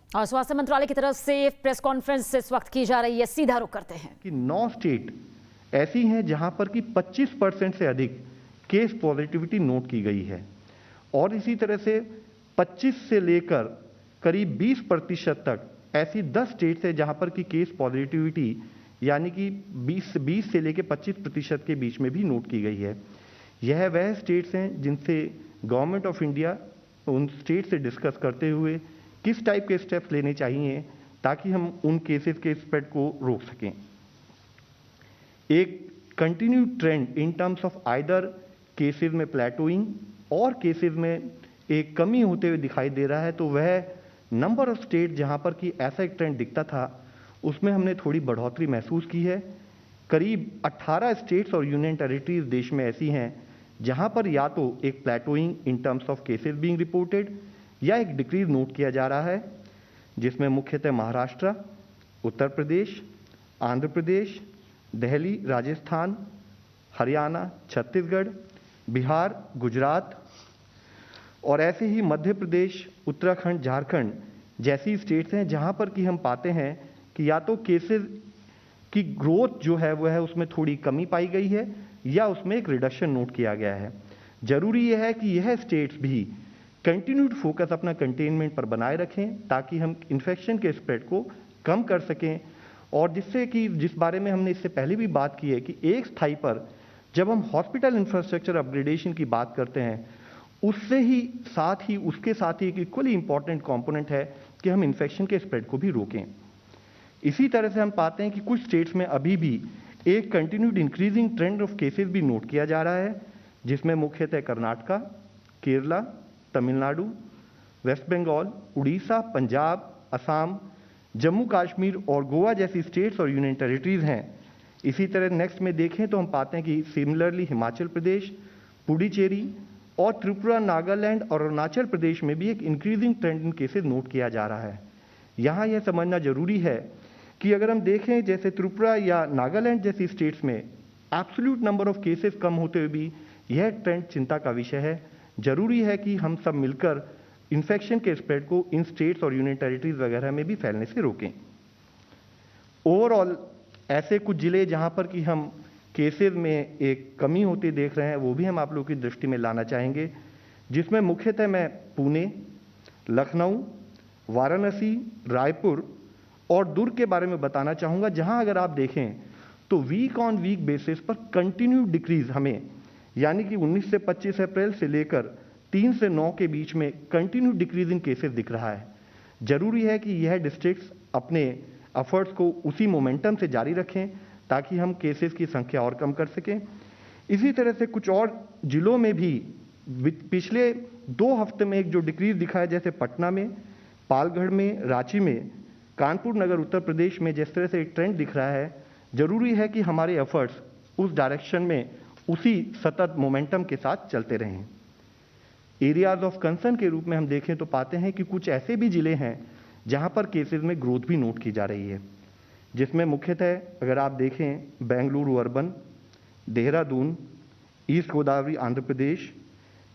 और स्वास्थ्य मंत्रालय की तरफ से प्रेस कॉन्फ्रेंस इस वक्त की जा रही है, सीधा रुख करते हैं कि 9 स्टेट ऐसी हैं जहां पर कि 25% से अधिक केस पॉजिटिविटी नोट की गई है और इसी तरह से 25 से लेकर करीब 20% तक ऐसी 10 स्टेट्स है जहां पर कि केस पॉजिटिविटी यानी कि 20 से लेकर 25% के बीच में भी नोट की गई है। यह वह स्टेट्स हैं जिनसे गवर्नमेंट ऑफ इंडिया उन स्टेट से डिस्कस करते हुए किस टाइप के स्टेप्स लेने चाहिए ताकि हम उन केसेस के स्प्रेड को रोक सकें। एक continued trend in terms of either cases में प्लेटोइंग और केसेस में एक कमी होते हुए दिखाई दे रहा है, तो वह नंबर ऑफ स्टेट जहां पर कि ऐसा एक ट्रेंड दिखता था उसमें हमने थोड़ी बढ़ोतरी महसूस की है। करीब 18 स्टेट्स और यूनियन टेरिटरीज देश में ऐसी हैं जहां पर या तो एक plateauing in terms of cases being reported या एक डिक्रीज नोट किया जा रहा है, जिसमें मुख्यतः महाराष्ट्र, उत्तर प्रदेश, आंध्र प्रदेश, दिल्ली, राजस्थान, हरियाणा, छत्तीसगढ़, बिहार, गुजरात और ऐसे ही मध्य प्रदेश, उत्तराखंड, झारखंड जैसी स्टेट्स हैं जहां पर कि हम पाते हैं कि या तो केसेस की ग्रोथ जो है वह है उसमें थोड़ी कमी पाई गई है या उसमें एक रिडक्शन नोट किया गया है। जरूरी यह है कि यह स्टेट्स भी कंटिन्यूड फोकस अपना कंटेनमेंट पर बनाए रखें ताकि हम इन्फेक्शन के स्प्रेड को कम कर सकें और जिससे कि जिस बारे में हमने इससे पहले भी बात की है कि एक स्थाई पर जब हम हॉस्पिटल इंफ्रास्ट्रक्चर अपग्रेडेशन की बात करते हैं उससे ही उसके साथ ही एक इक्वली इंपॉर्टेंट कंपोनेंट है कि हम इन्फेक्शन के स्प्रेड को भी रोकें। इसी तरह से हम पाते हैं कि कुछ स्टेट्स में अभी भी एक continued increasing trend of cases भी नोट किया जा रहा है, जिसमें मुख्यतः कर्नाटका, केरला, तमिलनाडु, वेस्ट बंगाल, उड़ीसा, पंजाब, असम, जम्मू कश्मीर और गोवा जैसी स्टेट्स और यूनियन टेरिटरीज हैं। इसी तरह नेक्स्ट में देखें तो हम पाते हैं कि सिमिलरली हिमाचल प्रदेश, पुडुचेरी और त्रिपुरा, नागालैंड और अरुणाचल प्रदेश में भी एक इंक्रीजिंग ट्रेंड इन केसेस नोट किया जा रहा है। यहाँ यह समझना जरूरी है कि अगर हम देखें जैसे त्रिपुरा या नागालैंड जैसी स्टेट्स में एब्सोल्यूट नंबर ऑफ केसेस कम होते हुए भी यह ट्रेंड चिंता का विषय है। जरूरी है कि हम सब मिलकर इन्फेक्शन के स्प्रेड को इन स्टेट्स और यूनियन टेरिटरीज वगैरह में भी फैलने से रोकें। ओवरऑल ऐसे कुछ जिले जहां पर कि हम केसेस में एक कमी होती देख रहे हैं वो भी हम आप लोगों की दृष्टि में लाना चाहेंगे, जिसमें मुख्यतः मैं पुणे, लखनऊ, वाराणसी, रायपुर और दुर्ग के बारे में बताना चाहूंगा, जहां अगर आप देखें तो वीक ऑन वीक बेसिस पर कंटिन्यू डिक्रीज हमें यानी कि 19 से 25 अप्रैल से लेकर 3 से 9 के बीच में कंटिन्यू डिक्रीज इन केसेस दिख रहा है। जरूरी है कि यह डिस्ट्रिक्ट्स अपने एफर्ट्स को उसी मोमेंटम से जारी रखें ताकि हम केसेस की संख्या और कम कर सकें। इसी तरह से कुछ और जिलों में भी पिछले 2 हफ्ते में एक जो डिक्रीज दिखा है, जैसे पटना में, पालगढ़ में, रांची में, कानपुर नगर उत्तर प्रदेश में जिस तरह से एक ट्रेंड दिख रहा है, जरूरी है कि हमारे एफर्ट्स उस डायरेक्शन में उसी सतत मोमेंटम के साथ चलते रहें। एरियाज ऑफ कंसर्न के रूप में हम देखें तो पाते हैं कि कुछ ऐसे भी जिले हैं जहां पर केसेस में ग्रोथ भी नोट की जा रही है, जिसमें मुख्यतः अगर आप देखें बेंगलुरु अर्बन, देहरादून, ईस्ट गोदावरी आंध्र प्रदेश,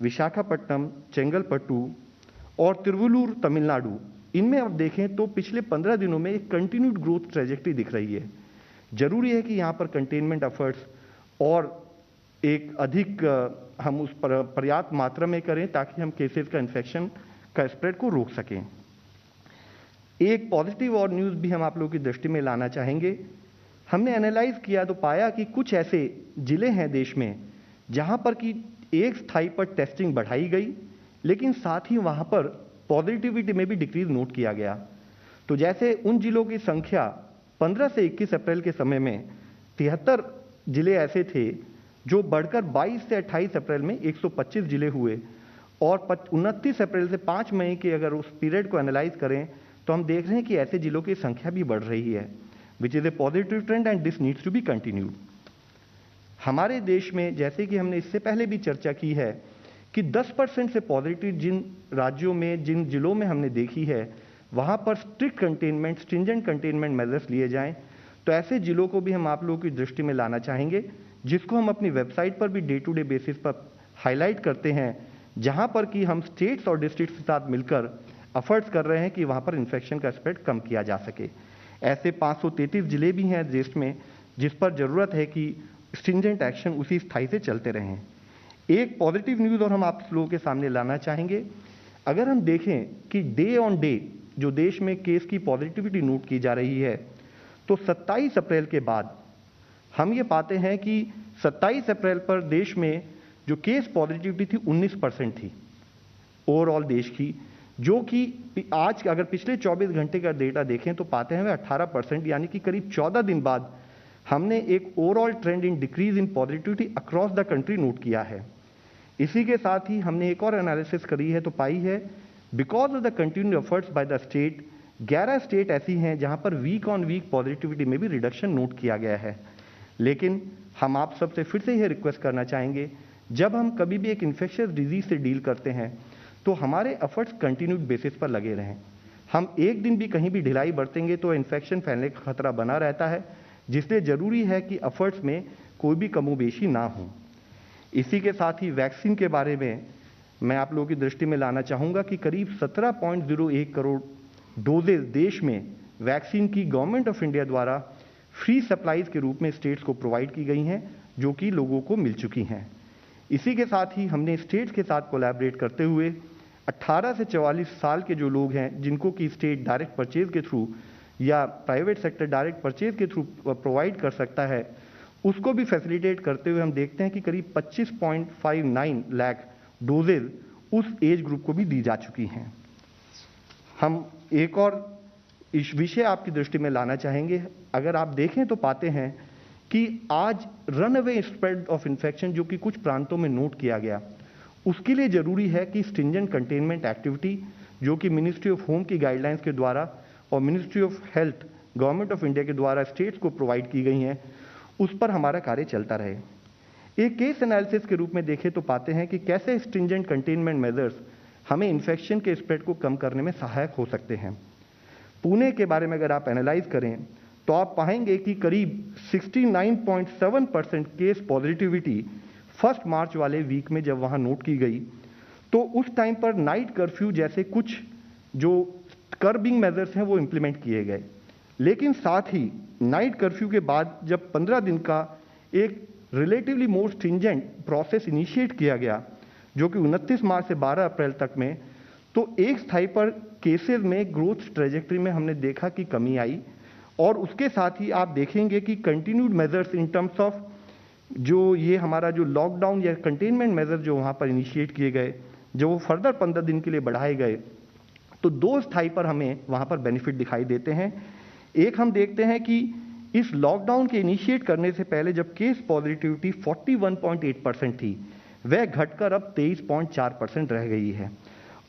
विशाखापट्टनम, चेंगलपट्टू और तिरुवल्लुर तमिलनाडु, इनमें आप देखें तो पिछले 15 दिनों में एक कंटिन्यूड ग्रोथ ट्रेजेक्टरी दिख रही है। जरूरी है कि यहाँ पर कंटेनमेंट एफर्ट्स और एक अधिक हम उस पर पर्याप्त मात्रा में करें ताकि हम केसेस का इन्फेक्शन का स्प्रेड को रोक सकें। एक पॉजिटिव और न्यूज़ भी हम आप लोगों की दृष्टि में लाना चाहेंगे। हमने एनालाइज किया तो पाया कि कुछ ऐसे जिले हैं देश में जहां पर कि एक स्थाई पर टेस्टिंग बढ़ाई गई, लेकिन साथ ही वहां पर पॉजिटिविटी में भी डिक्रीज नोट किया गया। तो जैसे उन जिलों की संख्या 15 से 21 अप्रैल के समय में 73 जिले ऐसे थे जो बढ़कर 22 से 28 अप्रैल में 125 जिले हुए और 29 अप्रैल से 5 मई के अगर उस पीरियड को एनालाइज करें तो हम देख रहे हैं कि ऐसे जिलों की संख्या भी बढ़ रही है, which is a positive trend and this needs to be continued. हमारे देश में जैसे कि हमने इससे पहले भी चर्चा की है कि 10% से पॉजिटिव जिन राज्यों में, जिन जिलों में हमने देखी है, वहां पर strict containment, stringent containment measures लिए जाएं। तो ऐसे जिलों को भी हम आप लोगों की दृष्टि में लाना चाहेंगे, जिसको हम अपनी वेबसाइट पर भी डे टू डे बेसिस पर हाईलाइट करते हैं, जहां पर कि हम स्टेट्स और डिस्ट्रिक्ट्स के साथ मिलकर एफर्ट्स कर रहे हैं कि वहाँ पर इन्फेक्शन का स्प्रेड कम किया जा सके। ऐसे 533 जिले भी हैं देश में जिस पर ज़रूरत है कि स्ट्रिंजेंट एक्शन उसी स्थाई से चलते रहें। एक पॉजिटिव न्यूज़ और हम आप लोगों के सामने लाना चाहेंगे। अगर हम देखें कि डे ऑन डे जो देश में केस की पॉजिटिविटी नोट की जा रही है, तो 27 अप्रैल के बाद हम ये पाते हैं कि 27 अप्रैल पर देश में जो केस पॉजिटिविटी थी 19% थी ओवरऑल देश की, जो कि आज अगर पिछले 24 घंटे का डेटा देखें तो पाते हैं 18%, यानी कि करीब 14 दिन बाद हमने एक overall trend in decrease in positivity across the country note किया है। इसी के साथ ही हमने एक और एनालिसिस करी है तो पाई है because of the continued efforts by the state, 11 state ऐसी हैं जहां पर वीक ऑन वीक पॉजिटिविटी में भी रिडक्शन नोट किया गया है। लेकिन हम आप सबसे फिर से यह रिक्वेस्ट करना चाहेंगे, जब हम कभी भी एक इन्फेक्शियस डिजीज से डील करते हैं तो हमारे एफर्ट्स कंटिन्यूड बेसिस पर लगे रहें। हम एक दिन भी कहीं भी ढिलाई बरतेंगे तो इन्फेक्शन फैलने का खतरा बना रहता है, जिसलिए जरूरी है कि एफर्ट्स में कोई भी कमोबेशी ना हो। इसी के साथ ही वैक्सीन के बारे में मैं आप लोगों की दृष्टि में लाना चाहूँगा कि करीब 17.01 करोड़ डोजेज देश में वैक्सीन की गवर्नमेंट ऑफ इंडिया द्वारा फ्री सप्लाईज के रूप में स्टेट्स को प्रोवाइड की गई हैं, जो कि लोगों को मिल चुकी हैं। इसी के साथ ही हमने स्टेट्स के साथ कोलैबोरेट करते हुए 18 से 44 साल के जो लोग हैं जिनको कि स्टेट डायरेक्ट परचेज के थ्रू या प्राइवेट सेक्टर डायरेक्ट परचेज के थ्रू प्रोवाइड कर सकता है, उसको भी फैसिलिटेट करते हुए हम देखते हैं कि करीब 25.59 लाख डोजेज उस एज ग्रुप को भी दी जा चुकी हैं। हम एक और इस विषय आपकी दृष्टि में लाना चाहेंगे। अगर आप देखें तो पाते हैं कि आज रनअवे स्प्रेड ऑफ इन्फेक्शन जो कि कुछ प्रांतों में नोट किया गया, उसके लिए जरूरी है कि स्ट्रिंजेंट कंटेनमेंट एक्टिविटी जो कि मिनिस्ट्री ऑफ होम की गाइडलाइंस के द्वारा और ministry of health government of India के द्वारा स्टेट्स को प्रोवाइड की गई हैं, उस पर हमारा कार्य चलता रहे। एक केस एनालिसिस के रूप में देखें तो पाते हैं कि कैसे स्ट्रिंजेंट कंटेनमेंट मेजर्स हमें इन्फेक्शन के स्प्रेड को कम करने में सहायक हो सकते हैं। पुणे के बारे में अगर आप एनालाइज करें तो आप पाएंगे कि करीब 69.7% केस पॉजिटिविटी 1 मार्च वाले वीक में जब वहां नोट की गई, तो उस टाइम पर नाइट कर्फ्यू जैसे कुछ जो कर्बिंग मेजर्स हैं वो इंप्लीमेंट किए गए। लेकिन साथ ही नाइट कर्फ्यू के बाद जब 15 दिन का एक रिलेटिवली मोर स्ट्रिंजेंट प्रोसेस इनिशिएट किया गया, जो कि 29 मार्च से 12 अप्रैल तक में, तो एक स्थाई पर केसेस में ग्रोथ ट्रेजेक्ट्री में हमने देखा कि कमी आई। और उसके साथ ही आप देखेंगे कि continued measures in terms of जो ये हमारा जो लॉकडाउन या कंटेनमेंट मेजर जो वहाँ पर इनिशिएट किए गए, जो वो फर्दर 15 दिन के लिए बढ़ाए गए, तो 2 स्थाई पर हमें वहाँ पर बेनिफिट दिखाई देते हैं। एक हम देखते हैं कि इस लॉकडाउन के इनिशिएट करने से पहले जब केस पॉजिटिविटी 41.8% थी, वह घटकर अब 23.4% रह गई है।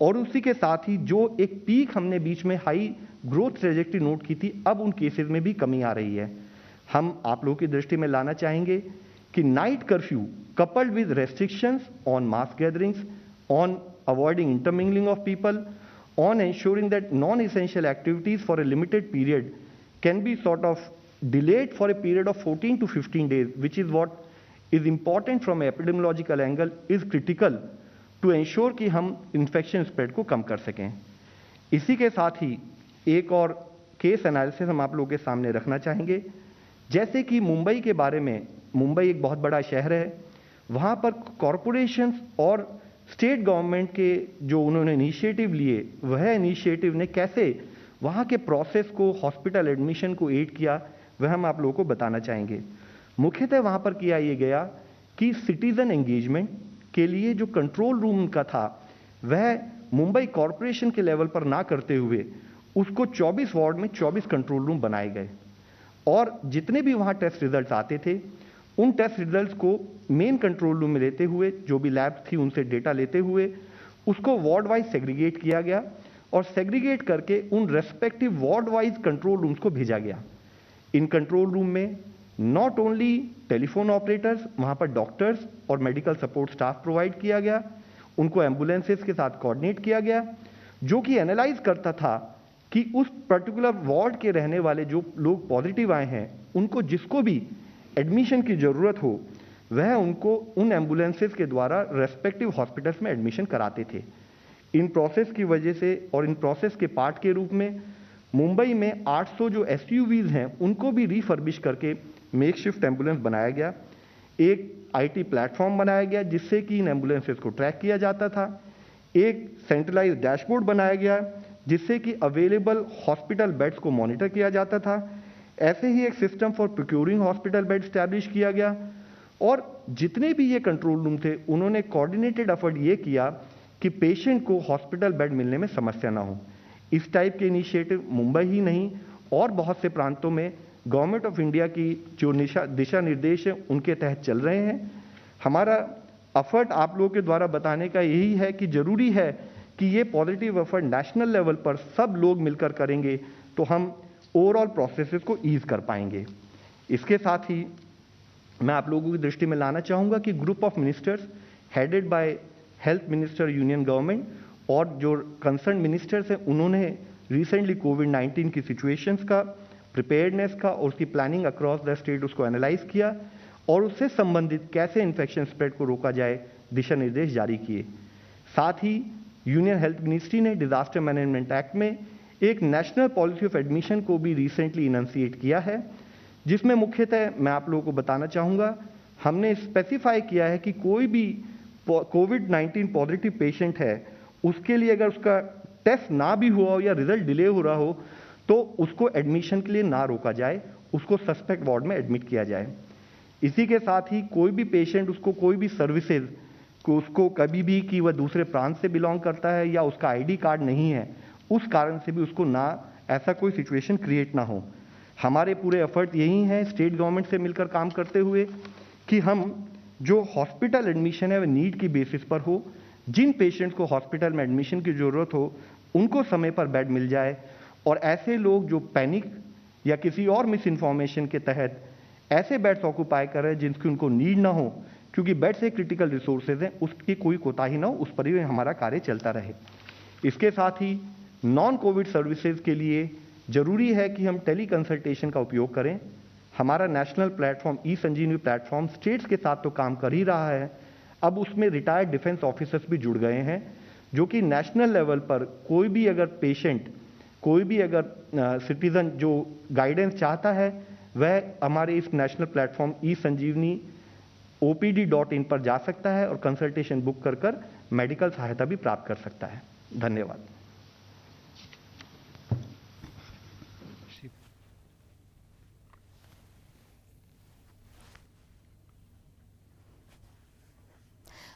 और उसी के साथ ही जो एक पीक हमने बीच में हाई ग्रोथ ट्रेजेक्ट्री नोट की थी, अब उन केसेस में भी कमी आ रही है। हम आप लोगों की दृष्टि में लाना चाहेंगे कि night curfew coupled with restrictions on mass gatherings, on avoiding intermingling of people, on ensuring that non-essential activities for a limited period can be sort of delayed for a period of 14 to 15 days, which is what is important from an epidemiological angle, is critical to ensure कि हम infection spread को कम कर सकें। इसी के साथ ही एक और केस एनालिसिस हम आप लोगों के सामने रखना चाहेंगे। जैसे कि मुंबई के बारे में, मुंबई एक बहुत बड़ा शहर है, वहाँ पर कॉरपोरेशंस और स्टेट गवर्नमेंट के जो उन्होंने इनिशिएटिव लिए, वह इनिशिएटिव ने कैसे वहाँ के प्रोसेस को, हॉस्पिटल एडमिशन को एड किया, वह हम आप लोगों को बताना चाहेंगे। मुख्यतः वहाँ पर किया ये गया कि सिटीजन एंगेजमेंट के लिए जो कंट्रोल रूम का था, वह मुंबई कॉरपोरेशन के लेवल पर ना करते हुए उसको 24 वार्ड में 24 कंट्रोल रूम बनाए गए। और जितने भी वहाँ टेस्ट रिजल्ट आते थे, उन टेस्ट रिजल्ट्स को मेन कंट्रोल रूम में लेते हुए, जो भी लैब थी उनसे डेटा लेते हुए, उसको वार्ड वाइज सेग्रीगेट किया गया और सेग्रीगेट करके उन respective ward wise control rooms को भेजा गया। इन कंट्रोल रूम में नॉट ओनली टेलीफोन ऑपरेटर्स, वहाँ पर डॉक्टर्स और मेडिकल सपोर्ट स्टाफ प्रोवाइड किया गया, उनको एम्बुलेंसेस के साथ कोऑर्डिनेट किया गया, जो कि एनालाइज करता था कि उस पर्टिकुलर वार्ड के रहने वाले जो लोग पॉजिटिव आए हैं, उनको जिसको भी एडमिशन की जरूरत हो, वह उनको उन एम्बुलेंसेस के द्वारा रेस्पेक्टिव हॉस्पिटल्स में एडमिशन कराते थे। इन प्रोसेस की वजह से और इन प्रोसेस के पार्ट के रूप में मुंबई में 800 जो SUVs हैं उनको भी रिफर्बिश करके मेकशिफ्ट एम्बुलेंस बनाया गया। एक IT प्लेटफॉर्म बनाया गया जिससे कि इन एम्बुलेंसेस को ट्रैक किया जाता था। एक सेंट्रलाइज्ड डैशबोर्ड बनाया गया जिससे कि अवेलेबल हॉस्पिटल बेड्स को मॉनिटर किया जाता था। ऐसे ही एक system for procuring hospital bed establish किया गया और जितने भी ये कंट्रोल रूम थे उन्होंने कोऑर्डिनेटेड एफर्ट ये किया कि पेशेंट को हॉस्पिटल बेड मिलने में समस्या ना हो। इस टाइप के इनिशिएटिव मुंबई ही नहीं और बहुत से प्रांतों में गवर्नमेंट ऑफ इंडिया की जो दिशा निर्देश है उनके तहत चल रहे हैं। हमारा एफर्ट आप लोगों के द्वारा बताने का यही है कि जरूरी है कि ये पॉजिटिव एफर्ट नेशनल लेवल पर सब लोग मिलकर करेंगे तो हम ओवरऑल प्रोसेसेस को ईज कर पाएंगे। इसके साथ ही मैं आप लोगों की दृष्टि में लाना चाहूँगा कि group of ministers headed by health minister union government और जो कंसर्न मिनिस्टर्स हैं उन्होंने रिसेंटली कोविड-19 की सिचुएशंस का, प्रिपेयर्डनेस का और उसकी प्लानिंग अक्रॉस द स्टेट उसको एनालाइज किया और उससे संबंधित कैसे इन्फेक्शन स्प्रेड को रोका जाए दिशा निर्देश जारी किए। साथ ही यूनियन हेल्थ मिनिस्ट्री ने डिजास्टर मैनेजमेंट एक्ट में एक नेशनल पॉलिसी ऑफ एडमिशन को भी रिसेंटली इनंसिएट किया है, जिसमें मुख्यतः मैं आप लोगों को बताना चाहूँगा हमने स्पेसिफाई किया है कि कोई भी कोविड-19 पॉजिटिव पेशेंट है उसके लिए अगर उसका टेस्ट ना भी हुआ हो या रिजल्ट डिले हो रहा हो तो उसको एडमिशन के लिए ना रोका जाए, उसको सस्पेक्ट वार्ड में एडमिट किया जाए। इसी के साथ ही कोई भी पेशेंट उसको कोई भी सर्विसेज को उसको कभी भी कि वह दूसरे प्रांत से बिलोंग करता है या उसका ID कार्ड नहीं है, उस कारण से भी उसको ना ऐसा कोई सिचुएशन क्रिएट ना हो। हमारे पूरे एफर्ट यही हैं स्टेट गवर्नमेंट से मिलकर काम करते हुए कि हम जो हॉस्पिटल एडमिशन है वह नीड की बेसिस पर हो। जिन पेशेंट्स को हॉस्पिटल में एडमिशन की ज़रूरत हो उनको समय पर बेड मिल जाए और ऐसे लोग जो पैनिक या किसी और मिस इन्फॉर्मेशन के तहत ऐसे बेड्स ऑक्यूपाई कर रहे हैं जिनकी उनको नीड ना हो, क्योंकि बेड्स एक क्रिटिकल रिसोर्सेज हैं, उसकी कोई कोताही ना हो, उस पर ही हमारा कार्य चलता रहे। इसके साथ ही नॉन कोविड सर्विसेज के लिए जरूरी है कि हम टेली कंसल्टेशन का उपयोग करें। हमारा नेशनल प्लेटफॉर्म ई-संजीवनी प्लेटफॉर्म स्टेट्स के साथ तो काम कर ही रहा है, अब उसमें रिटायर्ड डिफेंस ऑफिसर्स भी जुड़ गए हैं जो कि नेशनल लेवल पर कोई भी अगर पेशेंट, कोई भी अगर सिटीजन जो गाइडेंस चाहता है वह हमारे इस नेशनल प्लेटफॉर्म ई-संजीवनी OPD.in पर जा सकता है और कंसल्टेशन बुक कर मेडिकल सहायता भी प्राप्त कर सकता है। धन्यवाद।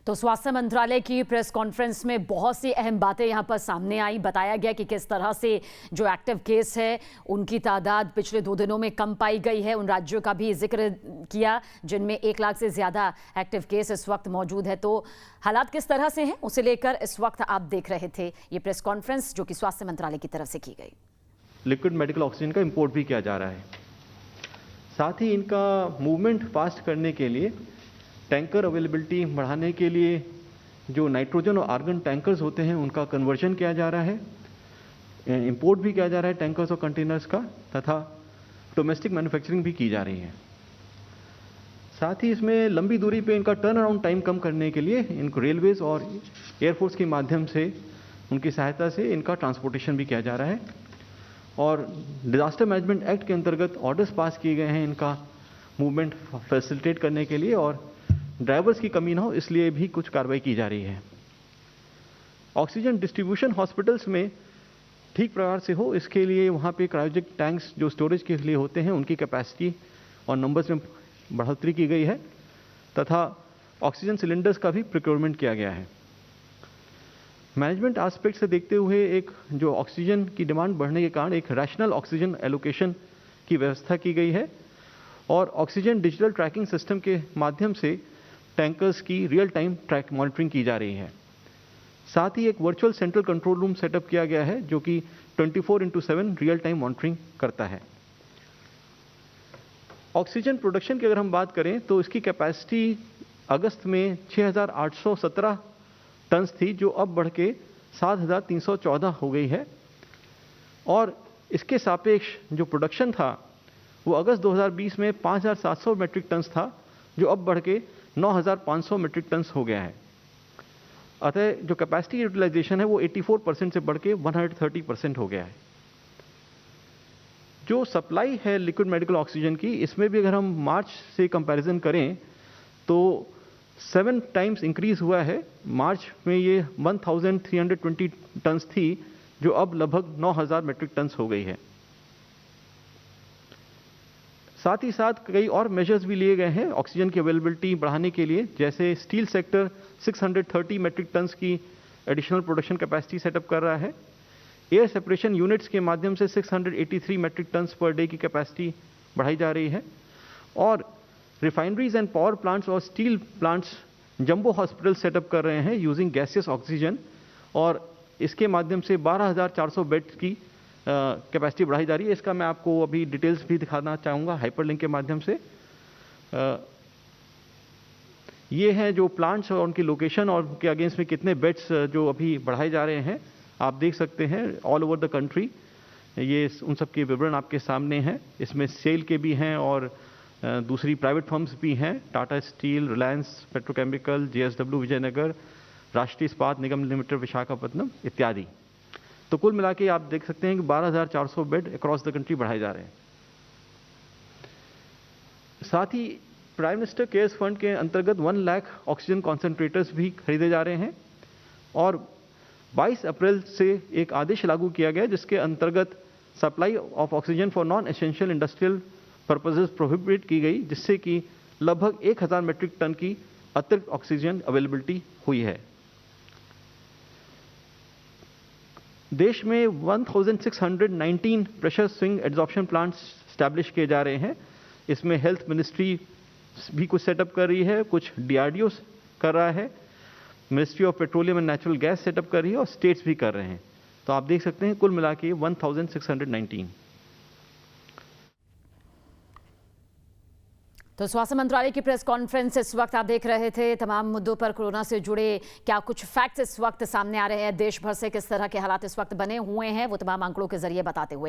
तो स्वास्थ्य मंत्रालय की प्रेस कॉन्फ्रेंस में बहुत सी अहम बातें यहां पर सामने आई। बताया गया कि किस तरह से जो एक्टिव केस है उनकी तादाद पिछले 2 दिनों में कम पाई गई है। उन राज्यों का भी जिक्र किया जिनमें 1 लाख से ज़्यादा एक्टिव केस इस वक्त मौजूद है। तो हालात किस तरह से हैं उसे लेकर इस वक्त आप देख रहे थे ये प्रेस कॉन्फ्रेंस जो कि स्वास्थ्य मंत्रालय की तरफ से की गई। लिक्विड मेडिकल ऑक्सीजन का इंपोर्ट भी किया जा रहा है। साथ ही इनका मूवमेंट फास्ट करने के लिए, टैंकर अवेलेबिलिटी बढ़ाने के लिए जो नाइट्रोजन और आर्गन टैंकर्स होते हैं उनका कन्वर्जन किया जा रहा है, इंपोर्ट भी किया जा रहा है टैंकर्स और कंटेनर्स का, तथा डोमेस्टिक मैन्युफैक्चरिंग भी की जा रही है। साथ ही इसमें लंबी दूरी पे इनका टर्न अराउंड टाइम कम करने के लिए इनको रेलवेज और एयरफोर्स के माध्यम से उनकी सहायता से इनका ट्रांसपोर्टेशन भी किया जा रहा है। और डिजास्टर मैनेजमेंट एक्ट के अंतर्गत ऑर्डर्स पास किए गए हैं इनका मूवमेंट फैसिलिटेट करने के लिए, और ड्राइवर्स की कमी ना हो इसलिए भी कुछ कार्रवाई की जा रही है। ऑक्सीजन डिस्ट्रीब्यूशन हॉस्पिटल्स में ठीक प्रकार से हो इसके लिए वहाँ पे क्रायोजेनिक टैंक्स जो स्टोरेज के लिए होते हैं उनकी कैपेसिटी और नंबर्स में बढ़ोतरी की गई है, तथा ऑक्सीजन सिलेंडर्स का भी प्रोक्योरमेंट किया गया है। मैनेजमेंट एस्पेक्ट से देखते हुए एक जो ऑक्सीजन की डिमांड बढ़ने के कारण एक रैशनल ऑक्सीजन एलोकेशन की व्यवस्था की गई है, और ऑक्सीजन डिजिटल ट्रैकिंग सिस्टम के माध्यम से टैंकर्स की रियल टाइम ट्रैक मॉनिटरिंग की जा रही है। साथ ही एक virtual central control room setup किया गया है जो कि 24/7 रियल टाइम मॉनिटरिंग करता है। ऑक्सीजन प्रोडक्शन की अगर हम बात करें तो इसकी कैपेसिटी अगस्त में 6,817 टन थी, जो अब बढ़ के 7,314 हो गई है, और इसके सापेक्ष जो प्रोडक्शन था वो अगस्त 2020 में 5,700 मेट्रिक टन था, जो अब बढ़ के 9,500 मेट्रिक टन हो गया है। अतः जो कैपेसिटी यूटिलाइजेशन है वो 84% से बढ़ के 130% हो गया है। जो सप्लाई है लिक्विड मेडिकल ऑक्सीजन की, इसमें भी अगर हम मार्च से कंपैरिजन करें तो 7 टाइम्स इंक्रीज हुआ है। मार्च में ये 1320 टन्स थी, जो अब लगभग 9000 मेट्रिक टन्स हो गई है। साथ ही साथ कई और मेजर्स भी लिए गए हैं ऑक्सीजन की अवेलेबिलिटी बढ़ाने के लिए, जैसे स्टील सेक्टर 630 मेट्रिक टन्स की एडिशनल प्रोडक्शन कैपेसिटी सेटअप कर रहा है। एयर सेपरेशन यूनिट्स के माध्यम से 683 मेट्रिक टन्स पर डे की कैपेसिटी बढ़ाई जा रही है। और रिफाइनरीज एंड पावर प्लांट्स और steel plants jumbo hospital setup कर रहे हैं यूजिंग गैसियस ऑक्सीजन, और इसके माध्यम से 12400 बेड्स की कैपेसिटी बढ़ाई जा रही है। इसका मैं आपको अभी डिटेल्स भी दिखाना चाहूँगा हाइपरलिंक के माध्यम से। ये हैं जो प्लांट्स और उनकी लोकेशन और उनके अगेंस्ट में कितने बेड्स जो अभी बढ़ाए जा रहे हैं, आप देख सकते हैं ऑल ओवर द कंट्री। ये उन सब के विवरण आपके सामने हैं। इसमें सेल के भी हैं और दूसरी प्राइवेट फर्म्स भी हैं, Tata steel, Reliance petrochemical, JSW Vijayanagar, Rashtriya Ispat निगम लिमिटेड विशाखापट्टनम इत्यादि। तो कुल मिला के आप देख सकते हैं कि 12400 बेड अक्रॉस द कंट्री बढ़ाए जा रहे हैं। साथ ही प्राइम मिनिस्टर केयर्स फंड के अंतर्गत 1 लाख ऑक्सीजन कॉन्सेंट्रेटर्स भी खरीदे जा रहे हैं, और 22 अप्रैल से एक आदेश लागू किया गया जिसके अंतर्गत supply of oxygen for non essential industrial purposes prohibit की गई, जिससे कि लगभग 1000 मेट्रिक टन की अतिरिक्त ऑक्सीजन अवेलेबिलिटी हुई है। देश में 1619 pressure swing adsorption plants establish किए जा रहे हैं। इसमें हेल्थ मिनिस्ट्री भी कुछ सेटअप कर रही है, कुछ DRDO कर रहा है, ministry of petroleum and natural gas setup कर रही है, और स्टेट्स भी कर रहे हैं। तो आप देख सकते हैं कुल मिला के 1619। तो स्वास्थ्य मंत्रालय की प्रेस कॉन्फ्रेंस इस वक्त आप देख रहे थे। तमाम मुद्दों पर कोरोना से जुड़े क्या कुछ फैक्ट्स इस वक्त सामने आ रहे हैं, देश भर से किस तरह के हालात इस वक्त बने हुए हैं, वो तमाम आंकड़ों के जरिए बताते हुए